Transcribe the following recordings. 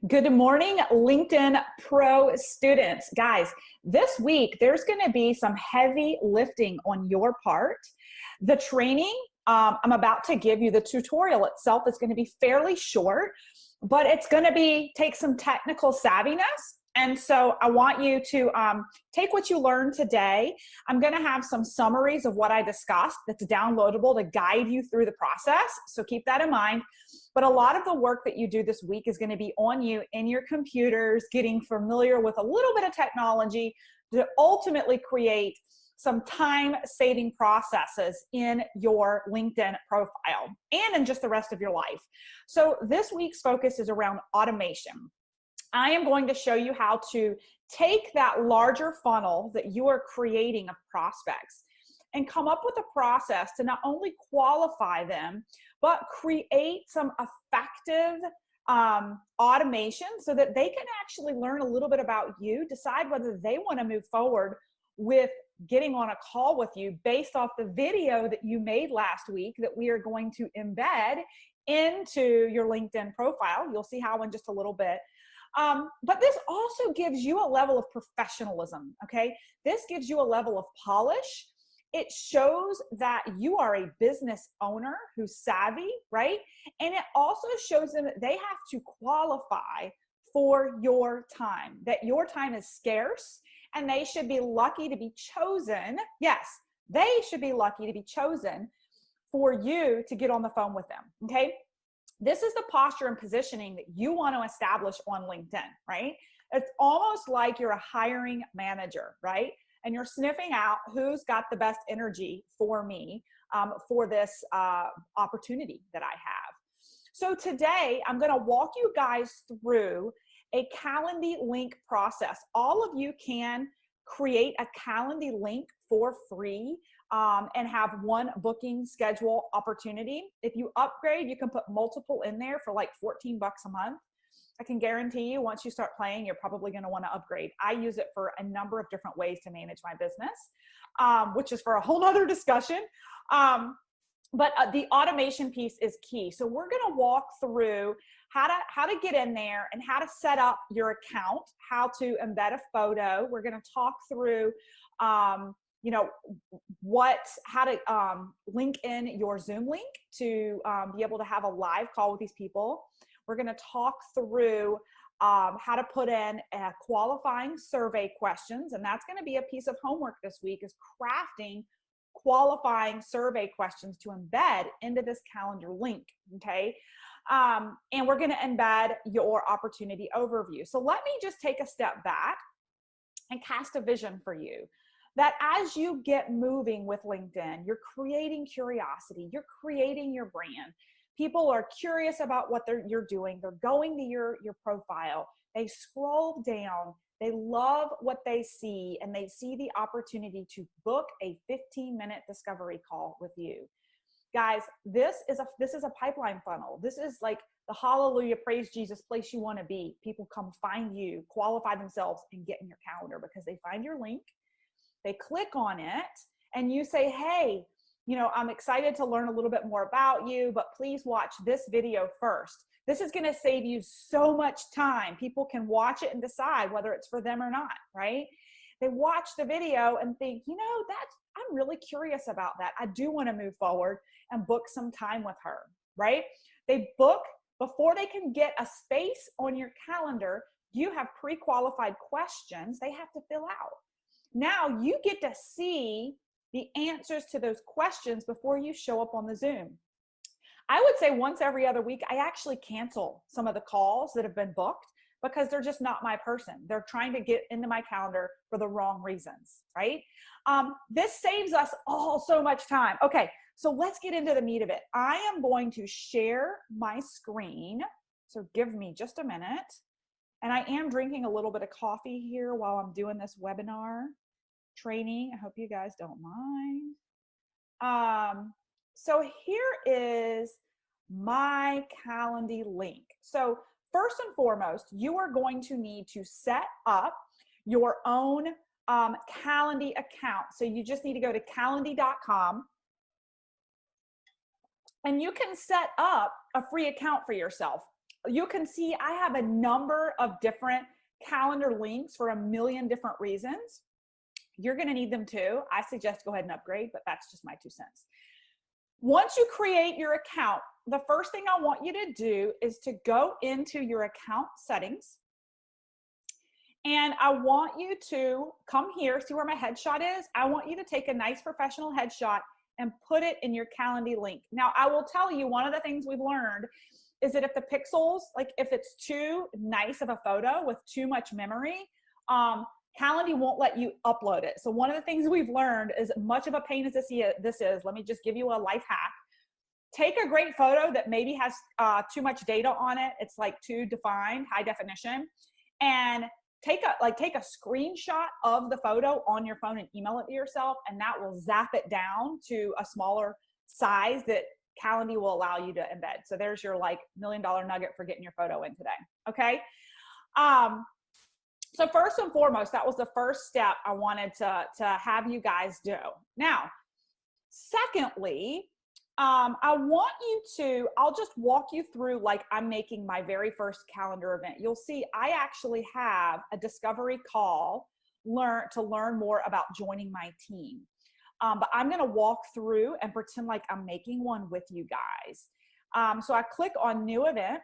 Good morning, LinkedIn Pro students. Guys, this week there's going to be some heavy lifting on your part. The training I'm about to give you, the tutorial itself is going to be fairly short, but it's going to take some technical savviness. And so I want you to take what you learned today. I'm going to have some summaries of what I discussed that's downloadable to guide you through the process. So keep that in mind. But a lot of the work that you do this week is going to be on you in your computers, getting familiar with a little bit of technology to ultimately create some time-saving processes in your LinkedIn profile and in just the rest of your life. So this week's focus is around automation. I am going to show you how to take that larger funnel that you are creating of prospects and come up with a process to not only qualify them, but create some effective automation so that they can actually learn a little bit about you, decide whether they want to move forward with getting on a call with you based off the video that you made last week that we are going to embed into your LinkedIn profile. You'll see how in just a little bit. But this also gives you a level of professionalism, okay? This gives you a level of polish. It shows that you are a business owner who's savvy, right? And it also shows them that they have to qualify for your time, that your time is scarce and they should be lucky to be chosen. Yes, they should be lucky to be chosen for you to get on the phone with them, okay? This is the posture and positioning that you want to establish on LinkedIn, right? It's almost like you're a hiring manager, right? And you're sniffing out who's got the best energy for me for this opportunity that I have. So today, I'm going to walk you guys through a Calendly link process. All of you can create a Calendly link for free and have one booking schedule opportunity. If you upgrade, you can put multiple in there for like 14 bucks a month. I can guarantee you once you start playing, you're probably going to want to upgrade. I use it for a number of different ways to manage my business, which is for a whole nother discussion. But the automation piece is key. So we're going to walk through how to get in there and how to set up your account, how to embed a photo. We're going to talk through how to link in your Zoom link to be able to have a live call with these people. We're going to talk through how to put in qualifying survey questions. And that's going to be a piece of homework this week, is crafting qualifying survey questions to embed into this calendar link, okay? And we're going to embed your opportunity overview. So let me just take a step back and cast a vision for you. That as you get moving with LinkedIn, you're creating curiosity, you're creating your brand. People are curious about what you're doing. They're going to your profile. They scroll down. They love what they see, and they see the opportunity to book a 15-minute discovery call with you. Guys, this is a pipeline funnel. This is like the hallelujah, praise Jesus place you want to be. People come find you, qualify themselves, and get in your calendar because they find your link. They click on it and you say, hey, I'm excited to learn a little bit more about you, but please watch this video first. This is going to save you so much time. People can watch it and decide whether it's for them or not, right? They watch the video and think, I'm really curious about that. I do want to move forward and book some time with her, right? They book before they can get a space on your calendar. You have pre-qualified questions they have to fill out. Now you get to see the answers to those questions before you show up on the Zoom. I would say once every other week, I actually cancel some of the calls that have been booked because they're just not my person. They're trying to get into my calendar for the wrong reasons, right? This saves us all so much time. Okay, so let's get into the meat of it. I am going to share my screen. So give me just a minute. And I am drinking a little bit of coffee here while I'm doing this webinar training. I hope you guys don't mind. So here is my Calendly link. So first and foremost, you are going to need to set up your own Calendly account. So you just need to go to calendly.com and you can set up a free account for yourself. you can see I have a number of different calendar links for a million different reasons. You're going to need them too. I suggest go ahead and upgrade, but that's just my 2 cents. Once you create your account, the first thing I want you to do is to go into your account settings. And I want you to come here, see where my headshot is? I want you to take a nice professional headshot and put it in your Calendly link. Now, I will tell you, one of the things we've learned is that if the pixels, like if it's too nice of a photo with too much memory, Calendly won't let you upload it. So one of the things we've learned is, much of a pain as this is, let me just give you a life hack. Take a great photo that maybe has too much data on it. It's like too defined, high definition, and take a screenshot of the photo on your phone and email it to yourself, and that will zap it down to a smaller size that Calendly will allow you to embed. So there's your like $1 million nugget for getting your photo in today. Okay. So first and foremost, that was the first step I wanted to have you guys do. Now, secondly, I want you to, I'll just walk you through like I'm making my very first calendar event. You'll see I actually have a discovery call to learn more about joining my team. But I'm going to walk through and pretend like I'm making one with you guys. So I click on new event,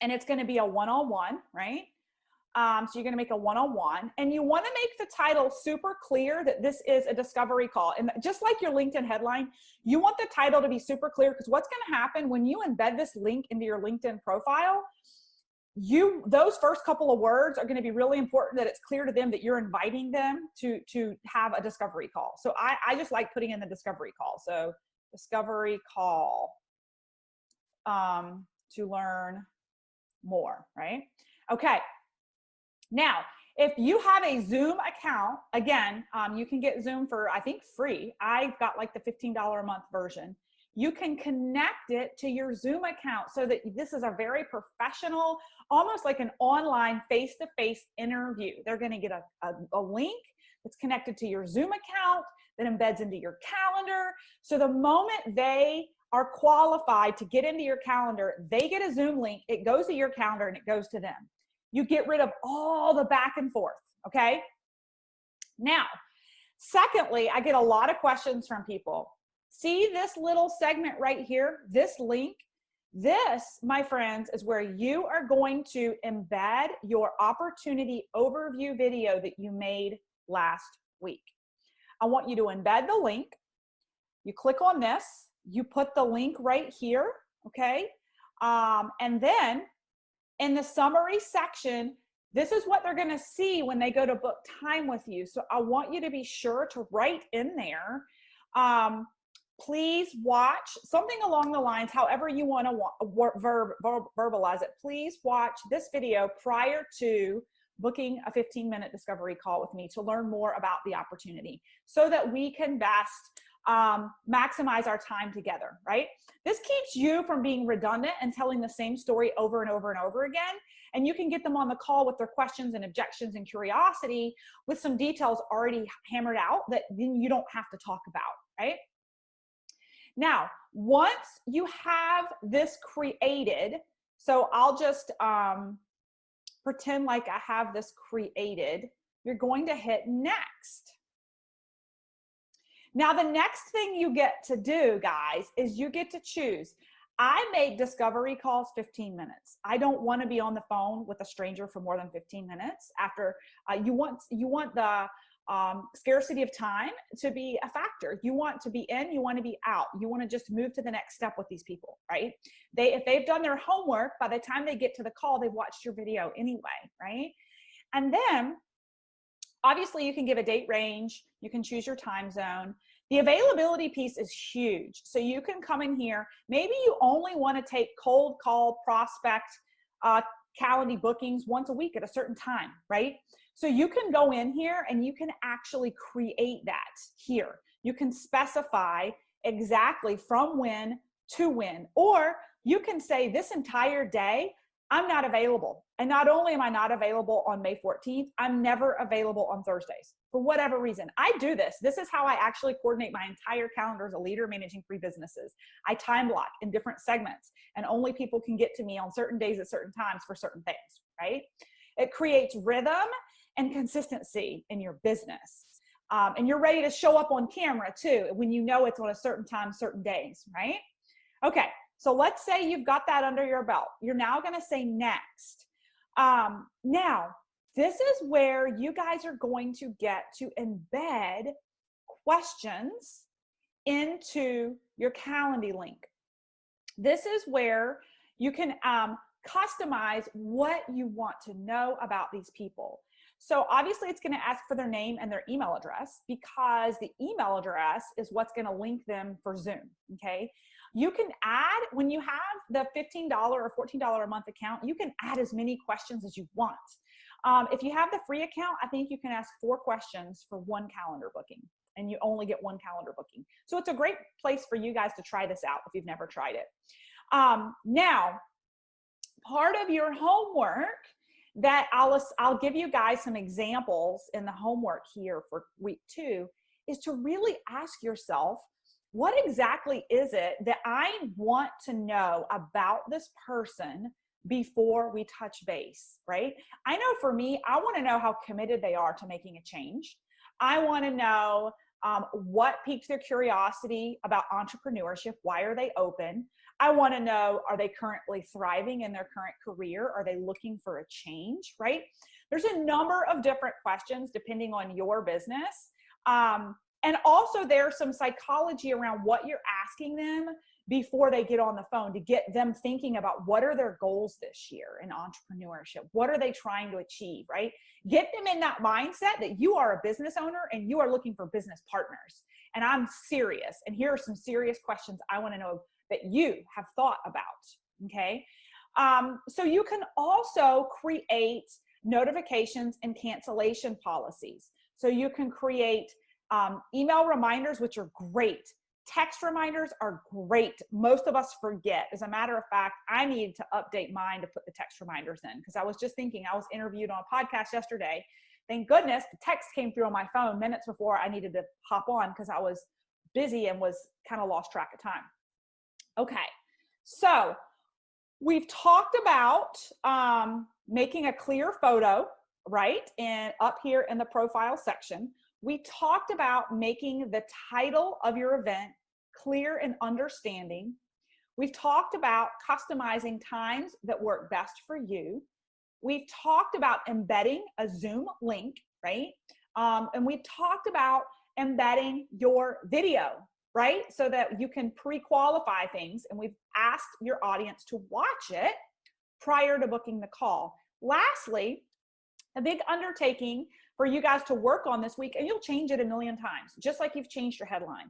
and it's going to be a one-on-one, right? So you're going to make a one-on-one, and you want to make the title super clear that this is a discovery call. And just like your LinkedIn headline, you want the title to be super clear, because what's going to happen when you embed this link into your LinkedIn profile, those first couple of words are going to be really important, that it's clear to them that you're inviting them to have a discovery call. So I just like putting in the discovery call. So discovery call to learn more, right? Okay. Now, if you have a Zoom account, again, you can get Zoom for, I think, free. I've got like the $15 a month version. You can connect it to your Zoom account so that this is a very professional, almost like an online face-to-face interview. They're going to get a link that's connected to your Zoom account that embeds into your calendar. So the moment they are qualified to get into your calendar, they get a Zoom link, it goes to your calendar, and it goes to them. You get rid of all the back and forth, okay? Now, secondly, I get a lot of questions from people. See this little segment right here, this link? This, my friends, is where you are going to embed your opportunity overview video that you made last week. I want you to embed the link. You click on this, you put the link right here, okay? And then in the summary section, this is what they're going to see when they go to book time with you. So I want you to be sure to write in there, please watch something along the lines, however you want to verbalize it. Please watch this video prior to booking a 15-minute discovery call with me to learn more about the opportunity, so that we can best maximize our time together, right? This keeps you from being redundant and telling the same story over and over and over again. And you can get them on the call with their questions and objections and curiosity with some details already hammered out that then you don't have to talk about, right? Now, once you have this created, so I'll just pretend like I have this created, you're going to hit next. Now, the next thing you get to do, guys, is you get to choose. I make discovery calls 15 minutes. I don't want to be on the phone with a stranger for more than 15 minutes. After you want the scarcity of time to be a factor. You want to be in, you want to be out. You want to just move to the next step with these people, right? If they've done their homework, by the time they get to the call, they've watched your video anyway, right? And then obviously you can give a date range. You can choose your time zone. The availability piece is huge. So you can come in here. Maybe you only want to take cold call, prospect, Calendly bookings once a week at a certain time, right? So you can go in here and you can actually create that here. You can specify exactly from when to when, or you can say this entire day, I'm not available. And not only am I not available on May 14th, I'm never available on Thursdays. for whatever reason. I do this. This is how I actually coordinate my entire calendar as a leader managing 3 businesses. I time block in different segments, and only people can get to me on certain days at certain times for certain things, right? It creates rhythm and consistency in your business. And you're ready to show up on camera too when you know it's on a certain time, certain days, right? Okay, so let's say you've got that under your belt. You're now going to say next. Now, this is where you guys are going to get to embed questions into your Calendly link. This is where you can customize what you want to know about these people. So obviously it's going to ask for their name and their email address, because the email address is what's going to link them for Zoom. Okay. You can add, when you have the $15 or $14 a month account, you can add as many questions as you want. If you have the free account, I think you can ask 4 questions for 1 calendar booking, and you only get 1 calendar booking. So it's a great place for you guys to try this out if you've never tried it. Now, part of your homework that I'll give you guys some examples in the homework here for week 2 is to really ask yourself, what exactly is it that I want to know about this person before we touch base, right? I know for me, I want to know how committed they are to making a change. I want to know what piques their curiosity about entrepreneurship. Why are they open? I want to know, are they currently thriving in their current career? Are they looking for a change, right? There's a number of different questions depending on your business. And also there's some psychology around what you're asking them before they get on the phone to get them thinking about what are their goals this year in entrepreneurship? What are they trying to achieve, right? Get them in that mindset that you are a business owner and you are looking for business partners. And I'm serious. And here are some serious questions I want to know that you have thought about, okay? So you can also create notifications and cancellation policies. So you can create email reminders, which are great. Text reminders are great. Most of us forget. As a matter of fact, I need to update mine to put the text reminders in, because I was just thinking, I was interviewed on a podcast yesterday. Thank goodness the text came through on my phone minutes before I needed to hop on, because I was busy and was kind of lost track of time. Okay, so we've talked about making a clear photo, right? And up here in the profile section, we talked about making the title of your event clear and understanding. We've talked about customizing times that work best for you. We've talked about embedding a Zoom link, right? And we've talked about embedding your video, right? So that you can pre-qualify things. And we've asked your audience to watch it prior to booking the call. Lastly, a big undertaking for you guys to work on this week, and you'll change it a million times, just like you've changed your headline.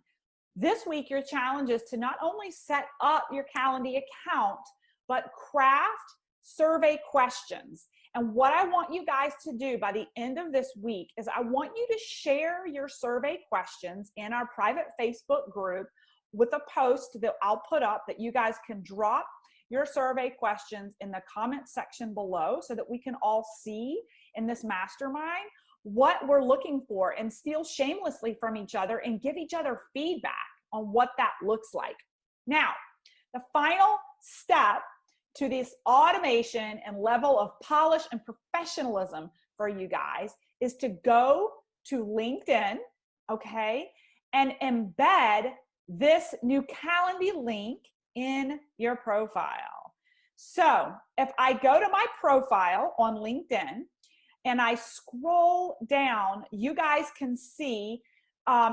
This week, your challenge is to not only set up your Calendly account, but craft survey questions. And what I want you guys to do by the end of this week is I want you to share your survey questions in our private Facebook group with a post that I'll put up that you guys can drop your survey questions in the comment section below so that we can all see in this mastermind what we're looking for and steal shamelessly from each other and give each other feedback on what that looks like. Now, the final step to this automation and level of polish and professionalism for you guys is to go to LinkedIn, okay, and embed this new Calendly link in your profile. So if I go to my profile on LinkedIn and I scroll down, you guys can see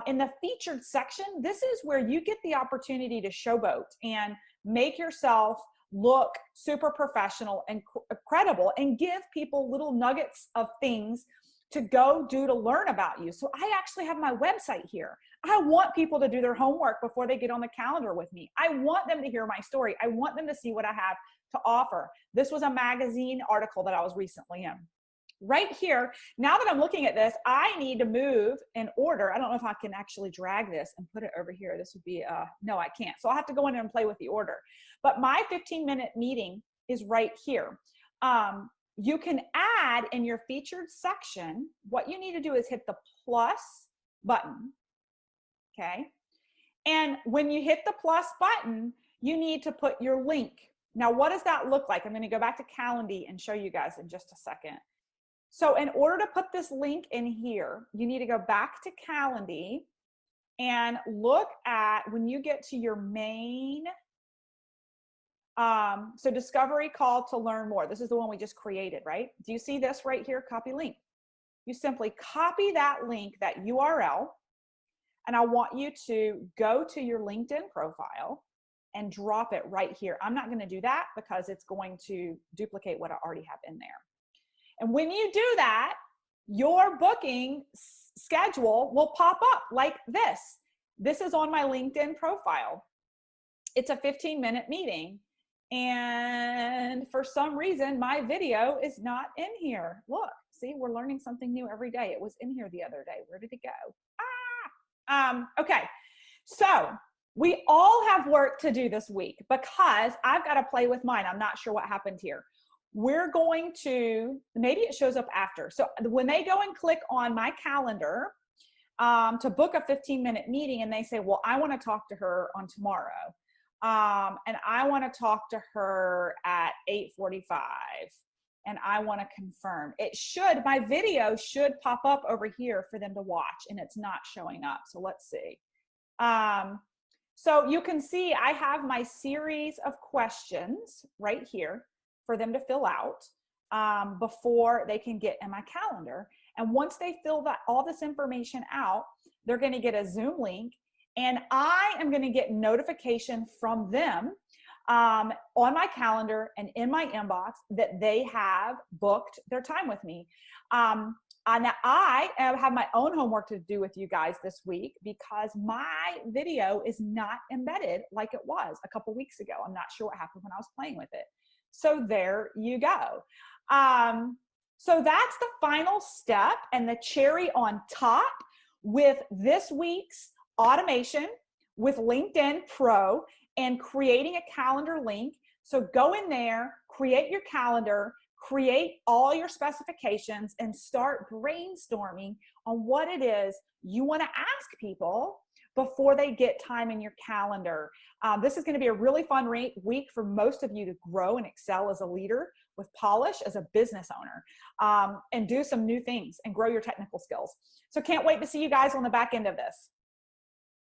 in the featured section, this is where you get the opportunity to showboat and make yourself look super professional and credible and give people little nuggets of things to go do to learn about you. So I actually have my website here. I want people to do their homework before they get on the calendar with me. I want them to hear my story. I want them to see what I have to offer. This was a magazine article that I was recently in. Right here, now that I'm looking at this, I need to move in order. I don't know if I can actually drag this and put it over here. This would be, no, I can't. So I'll have to go in and play with the order. But my 15-minute meeting is right here. you can add in your featured section, what you need to do is hit the plus button, okay? And when you hit the plus button, you need to put your link. Now, what does that look like? I'm going to go back to Calendly and show you guys in just a second. So in order to put this link in here, you need to go back to Calendly and look at when you get to your main, so discovery call to learn more. This is the one we just created, right? Do you see this right here? Copy link. You simply copy that link, that URL, and I want you to go to your LinkedIn profile and drop it right here. I'm not going to do that because it's going to duplicate what I already have in there. And when you do that, your booking schedule will pop up like this. This is on my LinkedIn profile. It's a 15-minute meeting. And for some reason, my video is not in here. Look, see, we're learning something new every day. It was in here the other day. Where did it go? Okay, so we all have work to do this week because I've got to play with mine. I'm not sure what happened here. We're going to, maybe it shows up after. So when they go and click on my calendar to book a 15-minute meeting and they say, well, I want to talk to her on tomorrow. And I want to talk to her at 8:45 and I want to confirm. It should, my video should pop up over here for them to watch and it's not showing up. So let's see. So you can see I have my series of questions right here for them to fill out before they can get in my calendar. And once they fill that all this information out, they're going to get a Zoom link and I am going to get notification from them on my calendar and in my inbox that they have booked their time with me. And I have my own homework to do with you guys this week because my video is not embedded like it was a couple weeks ago. I'm not sure what happened when I was playing with it. So there you go. So that's the final step and the cherry on top with this week's automation with LinkedIn Pro and creating a calendar link. So go in there, create your calendar, create all your specifications and start brainstorming on what it is you want to ask people before they get time in your calendar. This is going to be a really fun week for most of you to grow and excel as a leader with polish as a business owner and do some new things and grow your technical skills. So can't wait to see you guys on the back end of this.